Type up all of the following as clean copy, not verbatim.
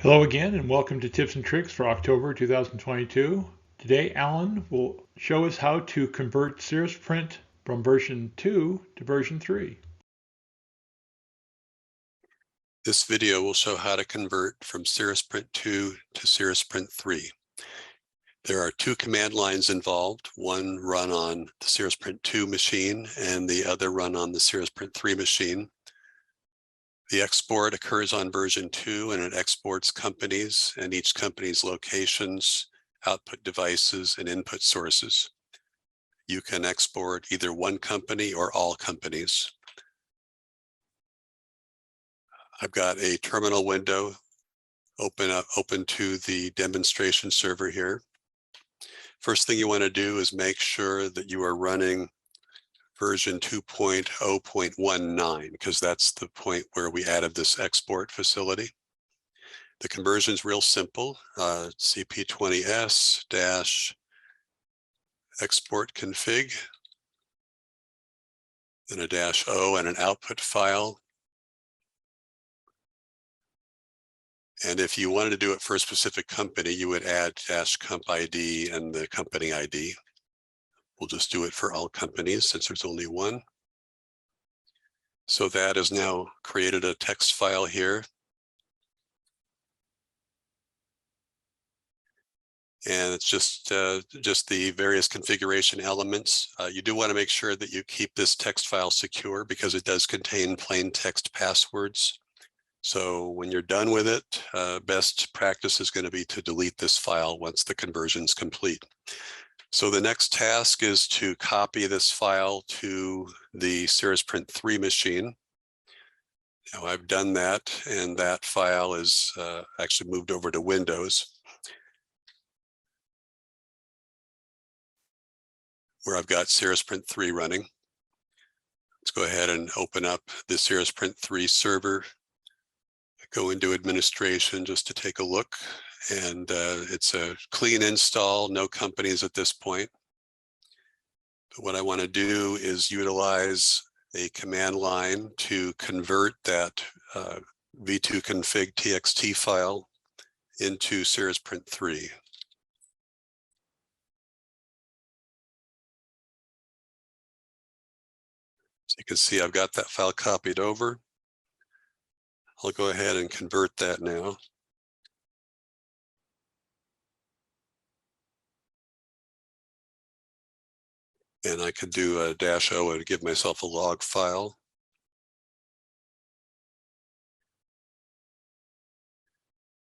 Hello again and welcome to Tips and Tricks for October 2022. Today Alan will show us how to convert CirrusPrint from version 2 to version 3. This video will show how to convert from CirrusPrint 2 to CirrusPrint 3. There are two command lines involved, one run on the CirrusPrint 2 machine and the other run on the CirrusPrint 3 machine. The export occurs on version 2 and it exports companies and each company's locations, output devices, and input sources. You can export either one company or all companies. I've got a terminal window open to the demonstration server here. First thing you want to do is make sure that you are running version 2.0.19 because that's the point where we added this export facility. The conversion is real simple. CP20S-export config, then a -O and an output file. And if you wanted to do it for a specific company, you would add -comp ID and the company ID. We'll just do it for all companies since there's only one. So that has now created a text file here. And it's just the various configuration elements. You do want to make sure that you keep this text file secure because it does contain plain text passwords. So when you're done with it, best practice is going to be to delete this file once the conversion is complete. So the next task is to copy this file to the CirrusPrint 3 machine. Now I've done that, and that file is actually moved over to Windows, where I've got CirrusPrint 3 running. Let's go ahead and open up the CirrusPrint 3 server. Go into administration just to take a look, and it's a clean install, no companies at this point. But what I want to do is utilize a command line to convert that v2config txt file into CirrusPrint 3. So you can see I've got that file copied over. I'll go ahead and convert that now. And I could do a -O to give myself a log file.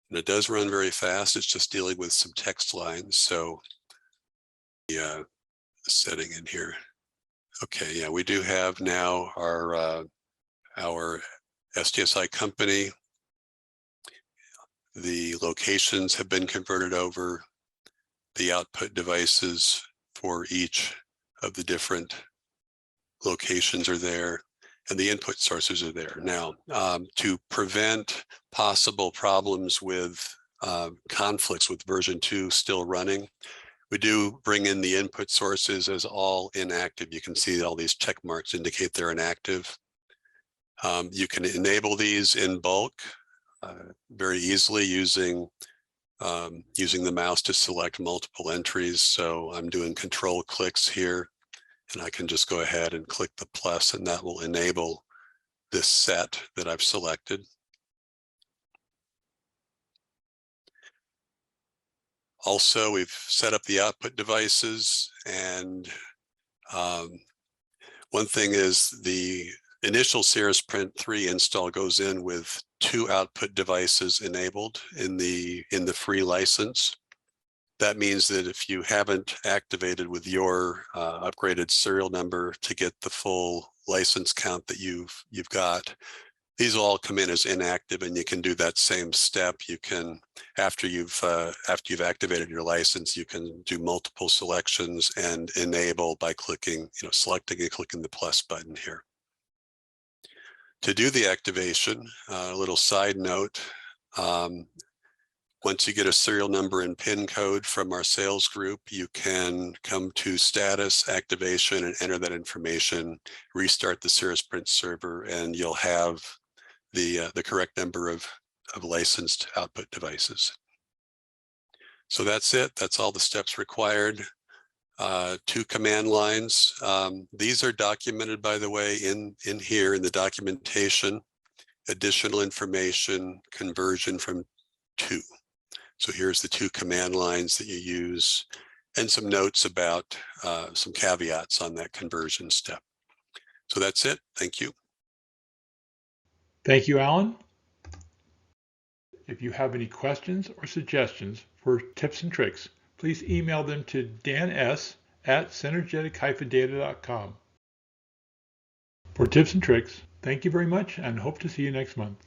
And it does run very fast. It's just dealing with some text lines. So the setting in here. Okay, yeah, we do have now our SDSI company. The locations have been converted over. The output devices for each of the different locations are there, and the input sources are there. Now, to prevent possible problems with conflicts with version 2 still running, we do bring in the input sources as all inactive. You can see all these check marks indicate they're inactive. You can enable these in bulk very easily using the mouse to select multiple entries. So I'm doing control clicks here, and I can just go ahead and click the plus, and that will enable this set that I've selected. Also, we've set up the output devices, and one thing is the initial CirrusPrint 3 install goes in with 2 output devices enabled in the free license. That means that if you haven't activated with your upgraded serial number to get the full license count that you've got, these will all come in as inactive, and you can do that same step. You can, after you've activated your license, you can do multiple selections and enable by clicking, selecting and clicking the plus button here. To do the activation, a little side note, once you get a serial number and PIN code from our sales group, you can come to status, activation, and enter that information, restart the CirrusPrint server, and you'll have the correct number of of licensed output devices. So that's it. That's all the steps required. 2 command lines. These are documented, by the way, in here in the documentation. Additional information, conversion from 2. So here's the 2 command lines that you use, and some notes about some caveats on that conversion step. So that's it. Thank you. Thank you, Alan. If you have any questions or suggestions for tips and tricks, please email them to dans@synergetic-data.com. For tips and tricks, thank you very much and hope to see you next month.